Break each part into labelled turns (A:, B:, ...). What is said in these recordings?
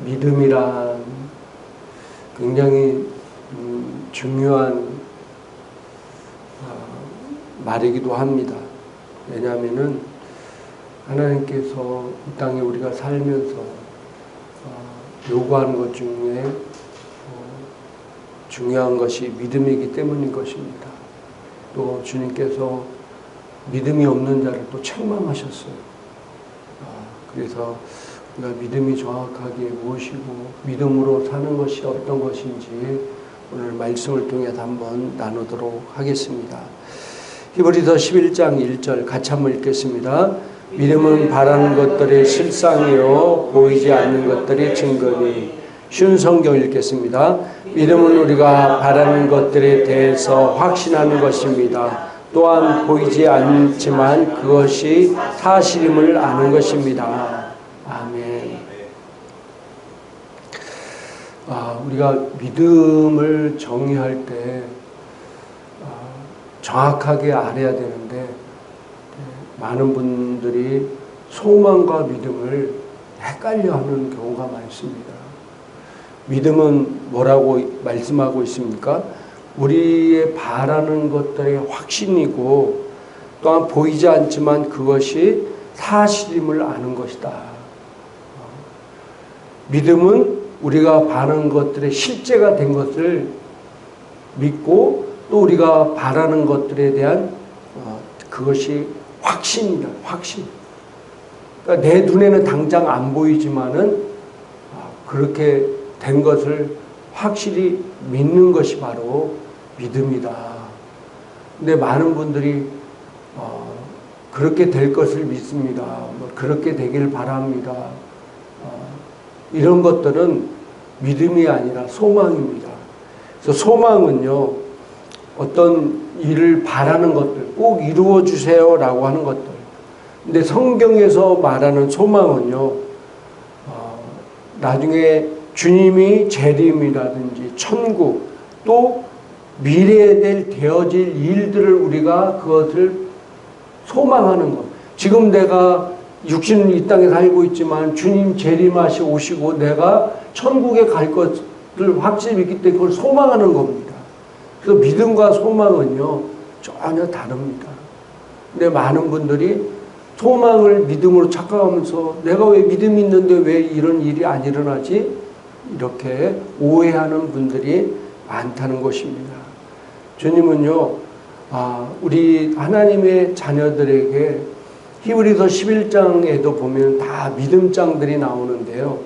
A: 믿음이란 굉장히 중요한 말이기도 합니다. 왜냐하면은 하나님께서 이 땅에 우리가 살면서 요구하는 것 중에 중요한 것이 믿음이기 때문인 것입니다. 또 주님께서 믿음이 없는 자를 또 책망하셨어요. 그래서 우리가 믿음이 정확하게 무엇이고 믿음으로 사는 것이 어떤 것인지 오늘 말씀을 통해서 한번 나누도록 하겠습니다. 히브리서 11장 1절 같이 한번 읽겠습니다. 믿음은 바라는 것들의 실상이요 보이지 않는 것들의 증거니. 쉬운 성경 읽겠습니다. 믿음은 우리가 바라는 것들에 대해서 확신하는 것입니다. 또한 보이지 않지만 그것이 사실임을 아는 것입니다. 아멘. 우리가 믿음을 정의할 때 정확하게 알아야 되는데 많은 분들이 소망과 믿음을 헷갈려하는 경우가 많습니다. 믿음은 뭐라고 말씀하고 있습니까? 우리의 바라는 것들의 확신이고 또한 보이지 않지만 그것이 사실임을 아는 것이다. 믿음은 우리가 바라는 것들의 실제가 된 것을 믿고 또 우리가 바라는 것들에 대한 그것이 확신이다. 확신. 그러니까 내 눈에는 당장 안 보이지만은 그렇게 된 것을 확실히 믿는 것이 바로 믿음이다. 근데 많은 분들이 그렇게 될 것을 믿습니다. 그렇게 되길 바랍니다. 이런 것들은 믿음이 아니라 소망입니다. 그래서 소망은요, 어떤 일을 바라는 것들, 꼭 이루어 주세요라고 하는 것들. 근데 성경에서 말하는 소망은요, 나중에 주님이 재림이라든지 천국, 또 미래에 되어질 일들을 우리가 그것을 소망하는 것. 지금 내가 육신은 이 땅에 살고 있지만 주님 재림하시 오시고 내가 천국에 갈 것을 확실히 믿기 때문에 그걸 소망하는 겁니다. 그래서 믿음과 소망은요 전혀 다릅니다. 근데 많은 분들이 소망을 믿음으로 착각하면서 내가 왜 믿음이 있는데 왜 이런 일이 안 일어나지? 이렇게 오해하는 분들이 많다는 것입니다. 주님은요 우리 하나님의 자녀들에게 히브리서 11장에도 보면 다 믿음장들이 나오는데요.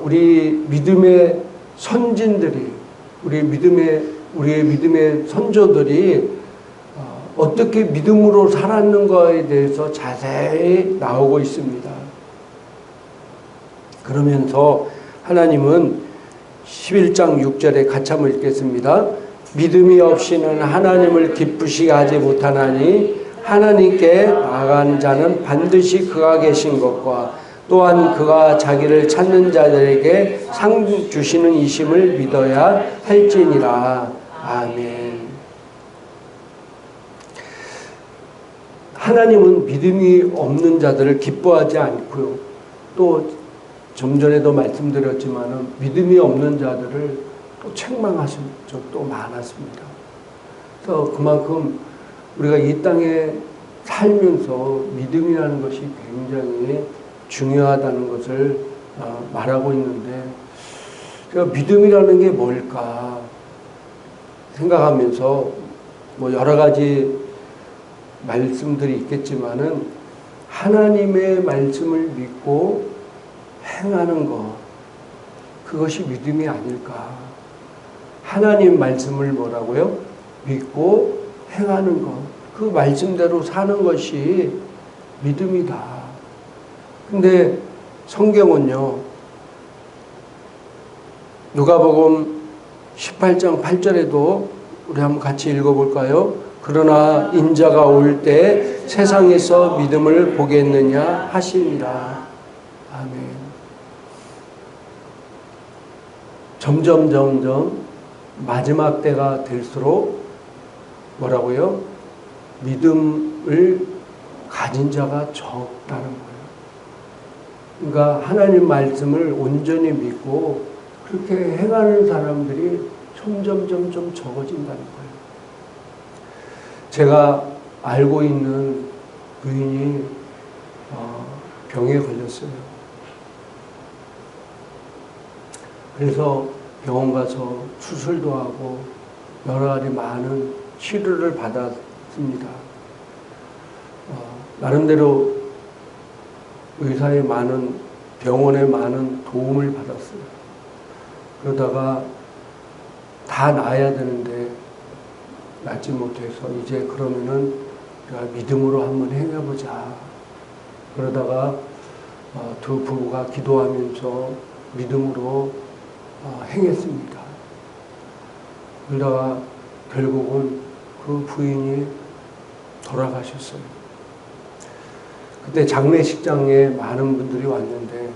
A: 우리 믿음의 선진들이, 우리의 믿음의 선조들이 어떻게 믿음으로 살았는가에 대해서 자세히 나오고 있습니다. 그러면서 하나님은 11장 6절에 같이 한번 읽겠습니다. 믿음이 없이는 하나님을 기쁘시게 하지 못하나니 하나님께 나아간 자는 반드시 그가 계신 것과 또한 그가 자기를 찾는 자들에게 상 주시는 이심을 믿어야 할지니라. 아멘. 하나님은 믿음이 없는 자들을 기뻐하지 않고요. 또 좀 전에도 말씀드렸지만 믿음이 없는 자들을 또 책망하신 적도 많았습니다. 그래서 그만큼 우리가 이 땅에 살면서 믿음이라는 것이 굉장히 중요하다는 것을 말하고 있는데 제가 믿음이라는 게 뭘까 생각하면서 뭐 여러 가지 말씀들이 있겠지만은 하나님의 말씀을 믿고 행하는 것, 그것이 믿음이 아닐까. 하나님 말씀을 뭐라고요? 믿고 행하는 것, 그 말씀대로 사는 것이 믿음이다. 근데 성경은요, 누가복음 18장 8절에도 우리 한번 같이 읽어볼까요? 그러나 인자가 올 때 세상에서 믿음을 보겠느냐 하시니라. 아멘. 점점 마지막 때가 될수록 뭐라고요? 믿음을 가진 자가 적다는 거예요. 그러니까 하나님 말씀을 온전히 믿고 그렇게 행하는 사람들이 점점 적어진다는 거예요. 제가 알고 있는 부인이 병에 걸렸어요. 그래서 병원 가서 수술도 하고 여러 가지 많은 치료를 받았습니다. 나름대로 의사의 많은, 병원의 많은 도움을 받았어요. 그러다가 다 나아야 되는데 낫지 못해서 이제 그러면은 우리가 믿음으로 한번 행해보자. 그러다가 두 부부가 기도하면서 믿음으로 행했습니다. 그러다가 결국은 그 부인이 돌아가셨어요. 그때 장례식장에 많은 분들이 왔는데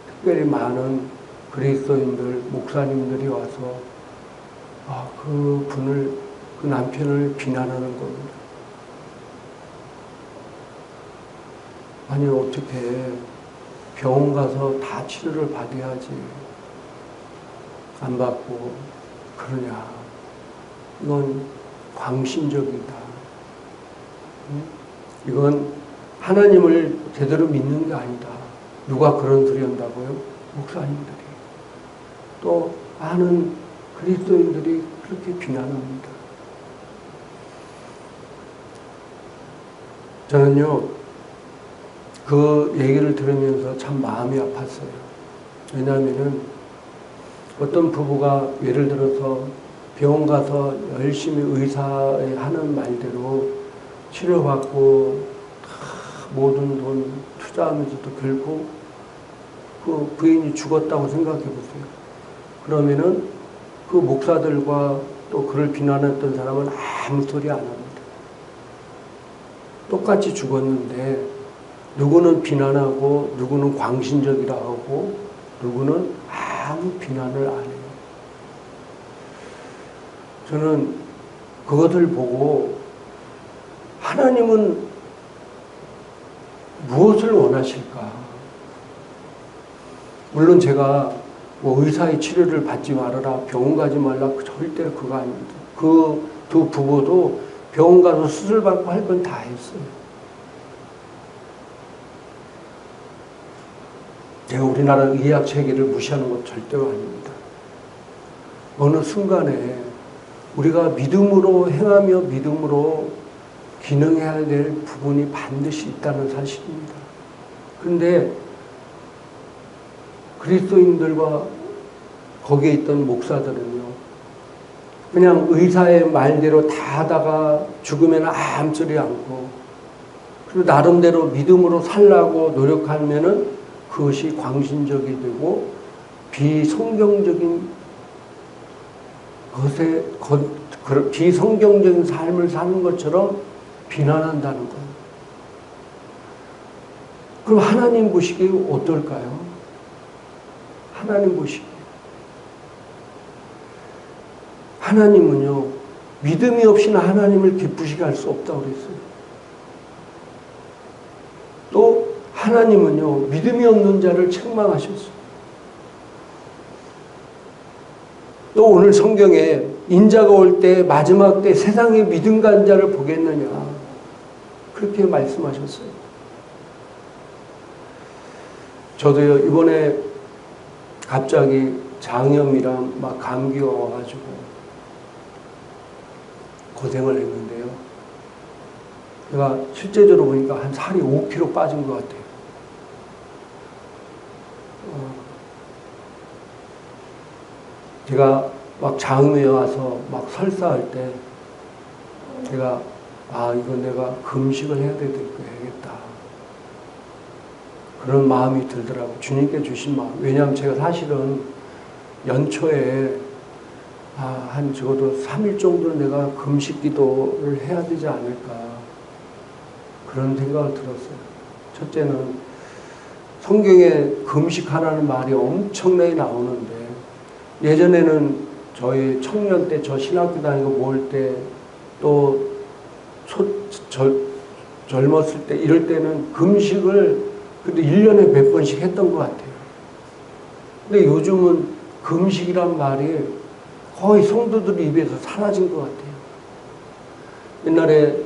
A: 특별히 많은 그리스도인들, 목사님들이 와서 그 분을, 그 남편을 비난하는 겁니다. 아니 어떻게 병원 가서 다 치료를 받아야지 안 받고 그러냐. 이건 광신적이다. 이건 하나님을 제대로 믿는 게 아니다. 누가 그런 소리 한다고요? 목사님들이. 또 많은 그리스도인들이 그렇게 비난합니다. 저는요, 그 얘기를 들으면서 참 마음이 아팠어요. 왜냐하면은 어떤 부부가 예를 들어서 병원 가서 열심히 의사의 하는 말대로 치료받고 모든 돈 투자하면서도 결국 그 부인이 죽었다고 생각해 보세요. 그러면은 그 목사들과 또 그를 비난했던 사람은 아무 소리 안 합니다. 똑같이 죽었는데 누구는 비난하고 누구는 광신적이라 하고 누구는 아무 비난을 안 해요. 저는 그것을 보고 하나님은 무엇을 원하실까? 물론 제가 뭐 의사의 치료를 받지 말아라, 병원 가지 말라, 절대 그거 아닙니다. 그 두 부부도 병원 가서 수술 받고 할 건 다 했어요. 제가 우리나라 의학 체계를 무시하는 것 절대로 아닙니다. 어느 순간에 우리가 믿음으로 행하며 믿음으로 기능해야 될 부분이 반드시 있다는 사실입니다. 그런데 그리스도인들과 거기에 있던 목사들은요, 그냥 의사의 말대로 다 하다가 죽으면 아무 소리 않고, 그리고 나름대로 믿음으로 살라고 노력하면은 그것이 광신적이 되고 비성경적인 것에, 비성경적인 삶을 사는 것처럼 비난한다는 거예요. 그럼 하나님 보시기에 어떨까요? 하나님 보시기에. 하나님은요, 믿음이 없이는 하나님을 기쁘시게 할 수 없다고 그랬어요. 또 하나님은요, 믿음이 없는 자를 책망하셨어요. 또 오늘 성경에 인자가 올 때 마지막 때 세상에 믿음 가는 자를 보겠느냐, 그렇게 말씀하셨어요. 저도요, 이번에 갑자기 장염이랑 막 감기가 와가지고 고생을 했는데요. 제가 실제적으로 보니까 한 살이 5kg 빠진 것 같아요. 제가 막 장염에 와서 막 설사할 때 제가 이건 내가 금식을 해야 되겠다. 그런 마음이 들더라고요. 주님께 주신 마음. 왜냐하면 제가 사실은 연초에 한 적어도 3일 정도는 내가 금식 기도를 해야 되지 않을까, 그런 생각을 들었어요. 첫째는 성경에 금식하라는 말이 엄청나게 나오는데, 예전에는 저희 청년 때, 저 신학교 다니고 모을 때, 또 젊었을 때, 이럴 때는 금식을 근데 1년에 몇 번씩 했던 것 같아요. 근데 요즘은 금식이란 말이 거의 성도들 입에서 사라진 것 같아요. 옛날에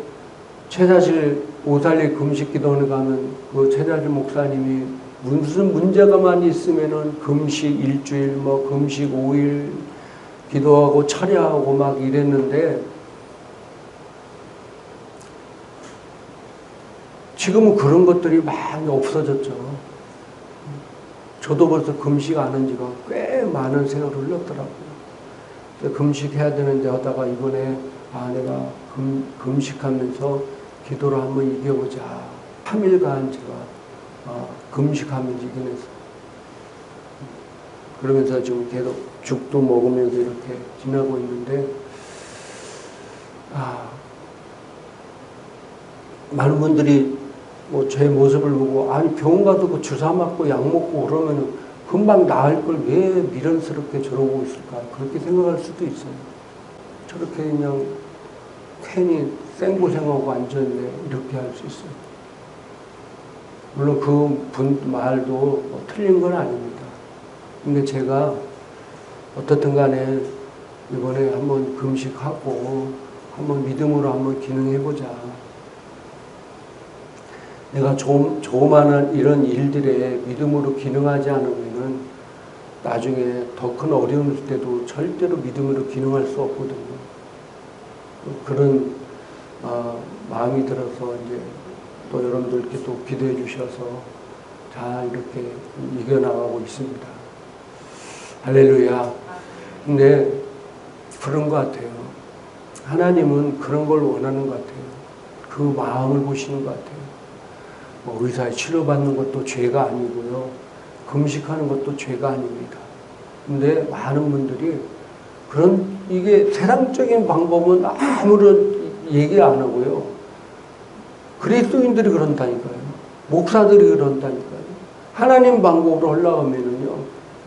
A: 최자실 오살리 금식 기도원에 가면 그 최자실 목사님이 무슨 문제가만 있으면은 금식 일주일, 뭐 금식 5일 기도하고 철야하고 막 이랬는데 지금은 그런 것들이 많이 없어졌죠. 저도 벌써 금식 안 한 지가 꽤 많은 세월을 흘렀더라고요. 금식해야 되는데 하다가 이번에 내가 금식하면서 기도를 한번 이겨보자. 3일간 제가 금식하면서 이겨냈어요. 그러면서 지금 계속 죽도 먹으면서 이렇게 지나고 있는데 많은 분들이 뭐 제 모습을 보고 아니 병원 가도 그 주사 맞고 약 먹고 그러면은 금방 나을 걸 왜 미련스럽게 저러고 있을까 그렇게 생각할 수도 있어요. 저렇게 그냥 괜히 생고생하고 앉아있네 이렇게 할 수 있어요. 물론 그 분 말도 뭐 틀린 건 아닙니다. 근데 제가 어떻든 간에 이번에 한번 금식하고 한번 믿음으로 한번 기능해보자. 내가 조그마한 이런 일들에 믿음으로 기능하지 않으면은 나중에 더 큰 어려움 있을 때도 절대로 믿음으로 기능할 수 없거든요. 그런 마음이 들어서 이제 또 여러분들께 또 기도해 주셔서 잘 이렇게 이겨나가고 있습니다. 할렐루야. 근데 그런 것 같아요. 하나님은 그런 걸 원하는 것 같아요. 그 마음을 보시는 것 같아요. 뭐 의사에 치료받는 것도 죄가 아니고요. 금식하는 것도 죄가 아닙니다. 근데 많은 분들이 이게 세상적인 방법은 아무런 얘기 안 하고요. 그리스도인들이 그런다니까요. 목사들이 그런다니까요. 하나님 방법으로 올라가면은요,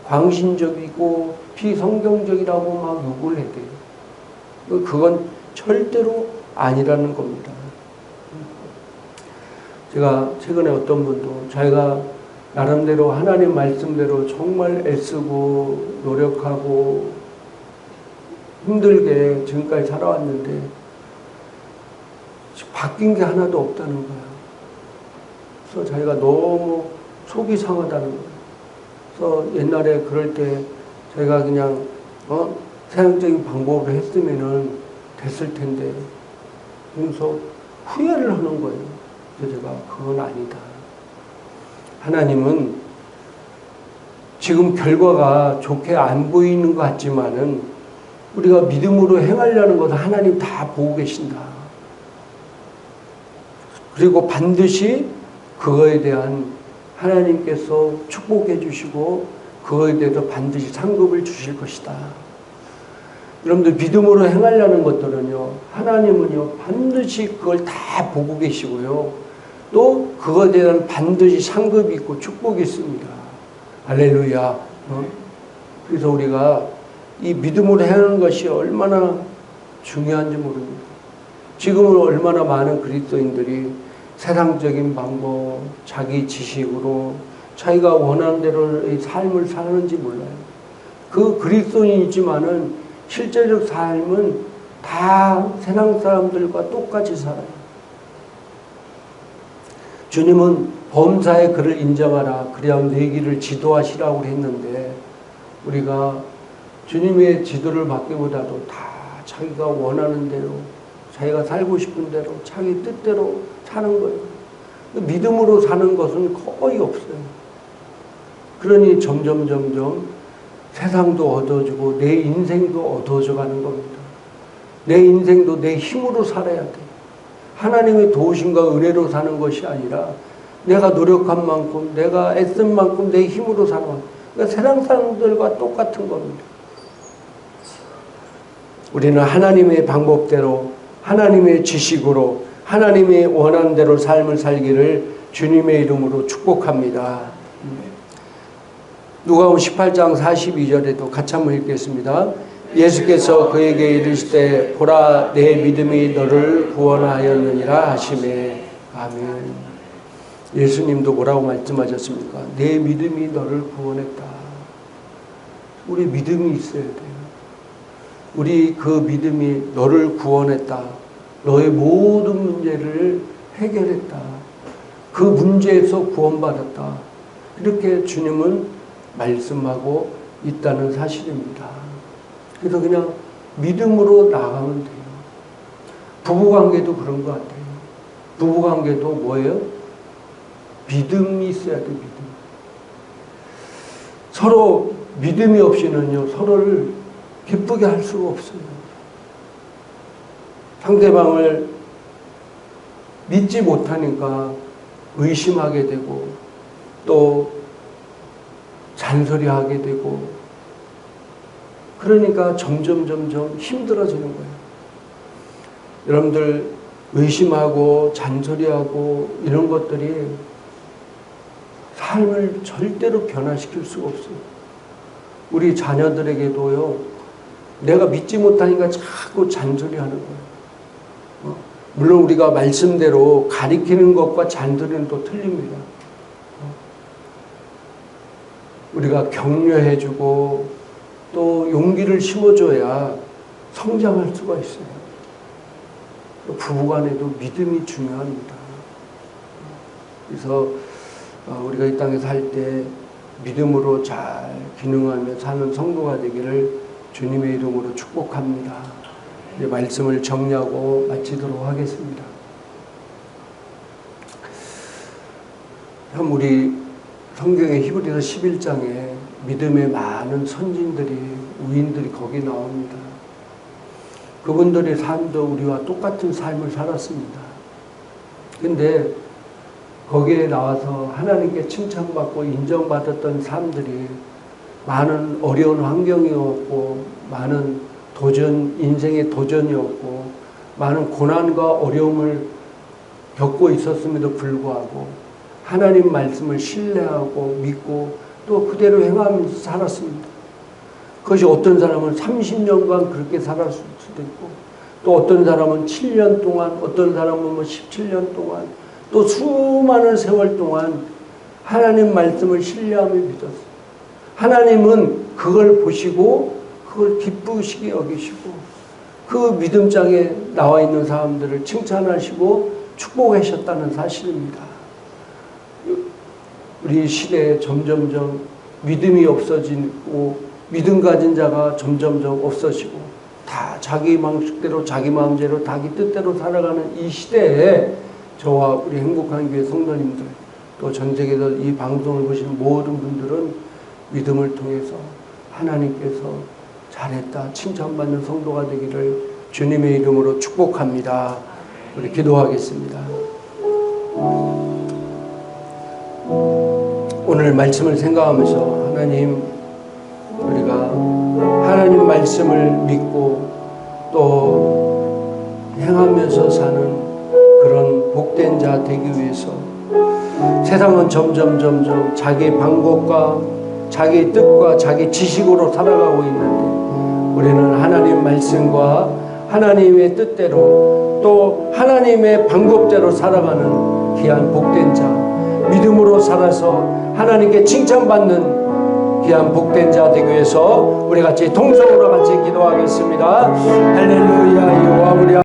A: 광신적이고 비성경적이라고 막 욕을 해대요. 그건 절대로 아니라는 겁니다. 제가 최근에 어떤 분도 자기가 나름대로 하나님 말씀대로 정말 애쓰고 노력하고 힘들게 지금까지 살아왔는데 바뀐 게 하나도 없다는 거예요. 그래서 자기가 너무 속이 상하다는 거예요. 그래서 옛날에 그럴 때 자기가 그냥 세상적인 방법으로 했으면은 됐을 텐데 그래서 후회를 하는 거예요. 그래서 제가 그건 아니다. 하나님은 지금 결과가 좋게 안 보이는 것 같지만은 우리가 믿음으로 행하려는 것을 하나님 다 보고 계신다. 그리고 반드시 그거에 대한 하나님께서 축복해 주시고 그거에 대해서 반드시 상급을 주실 것이다. 여러분들 믿음으로 행하려는 것들은요, 하나님은요 반드시 그걸 다 보고 계시고요, 또 그거에 대한 반드시 상급이 있고 축복이 있습니다. 할렐루야. 그래서 우리가 이 믿음으로 행하는 것이 얼마나 중요한지 모릅니다. 지금은 얼마나 많은 그리스도인들이 세상적인 방법, 자기 지식으로 자기가 원하는 대로 이 삶을 사는지 몰라요. 그 그리스도인이지만은 실제적 삶은 다 세상 사람들과 똑같이 살아요. 주님은 범사의 그를 인정하라. 그래야 내 길을 지도하시라고 했는데 우리가 주님의 지도를 받기보다도 다 자기가 원하는 대로 자기가 살고 싶은 대로 자기 뜻대로 사는 거예요. 믿음으로 사는 것은 거의 없어요. 그러니 점점 세상도 얻어지고 내 인생도 얻어져 가는 겁니다. 내 인생도 내 힘으로 살아야 돼. 하나님의 도우심과 은혜로 사는 것이 아니라 내가 노력한 만큼 내가 애쓴 만큼 내 힘으로 사는 거예요. 그러니까 세상 사람들과 똑같은 겁니다. 우리는 하나님의 방법대로 하나님의 지식으로 하나님의 원하는 대로 삶을 살기를 주님의 이름으로 축복합니다. 누가복음 18장 42절에도 같이 한번 읽겠습니다. 예수께서 그에게 이르시되 보라 내 믿음이 너를 구원하였느니라 하시매. 아멘. 예수님도 뭐라고 말씀하셨습니까? 내 믿음이 너를 구원했다. 우리 믿음이 있어야 돼요. 우리 그 믿음이 너를 구원했다. 너의 모든 문제를 해결했다. 그 문제에서 구원받았다. 이렇게 주님은 말씀하고 있다는 사실입니다. 그래서 그냥 믿음으로 나가면 돼요. 부부관계도 그런 것 같아요. 부부관계도 뭐예요? 믿음이 있어야 돼요. 믿음. 서로 믿음이 없이는요, 서로를 기쁘게 할 수가 없어요. 상대방을 믿지 못하니까 의심하게 되고 또 잔소리하게 되고 그러니까 점점 힘들어지는 거예요. 여러분들 의심하고 잔소리하고 이런 것들이 삶을 절대로 변화시킬 수가 없어요. 우리 자녀들에게도요, 내가 믿지 못하니까 자꾸 잔소리하는 거예요. 물론 우리가 말씀대로 가리키는 것과 잔소리는 또 틀립니다. 우리가 격려해주고 또 용기를 심어줘야 성장할 수가 있어요. 부부간에도 믿음이 중요합니다. 그래서 우리가 이 땅에 살 때 믿음으로 잘 기능하며 사는 성도가 되기를 주님의 이름으로 축복합니다. 이제 말씀을 정리하고 마치도록 하겠습니다. 참 우리 성경의 히브리서 11장에 믿음의 많은 선진들이 우인들이 거기 나옵니다. 그분들의 삶도 우리와 똑같은 삶을 살았습니다. 근데 거기에 나와서 하나님께 칭찬받고 인정받았던 사람들이 많은 어려운 환경이었고 많은 인생의 도전이었고 많은 고난과 어려움을 겪고 있었음에도 불구하고 하나님 말씀을 신뢰하고 믿고 또 그대로 행하면서 살았습니다. 그것이 어떤 사람은 30년간 그렇게 살았을 수도 있고 또 어떤 사람은 7년 동안 어떤 사람은 17년 동안 또 수많은 세월 동안 하나님 말씀을 신뢰하며 믿었어요. 하나님은 그걸 보시고 그걸 기쁘시게 여기시고 그 믿음장에 나와 있는 사람들을 칭찬하시고 축복하셨다는 사실입니다. 우리 시대에 점점점 믿음이 없어지고 믿음 가진 자가 점점점 없어지고 다 자기 방식대로 자기 마음대로 자기 뜻대로 살아가는 이 시대에 저와 우리 행복한 교회 성도님들 또 전 세계에서 이 방송을 보시는 모든 분들은 믿음을 통해서 하나님께서 잘했다 칭찬받는 성도가 되기를 주님의 이름으로 축복합니다. 우리 기도하겠습니다. 오늘 말씀을 생각하면서 하나님 우리가 하나님 말씀을 믿고 또 행하면서 사는 그런 복된 자 되기 위해서 세상은 점점 자기 방법과 자기 뜻과 자기 지식으로 살아가고 있는데 우리는 하나님 말씀과 하나님의 뜻대로 또 하나님의 방법대로 살아가는 귀한 복된 자 믿음으로 살아서 하나님께 칭찬받는 귀한 복된 자 되기 위해서 우리 같이 통성으로 같이 기도하겠습니다. 할렐루야.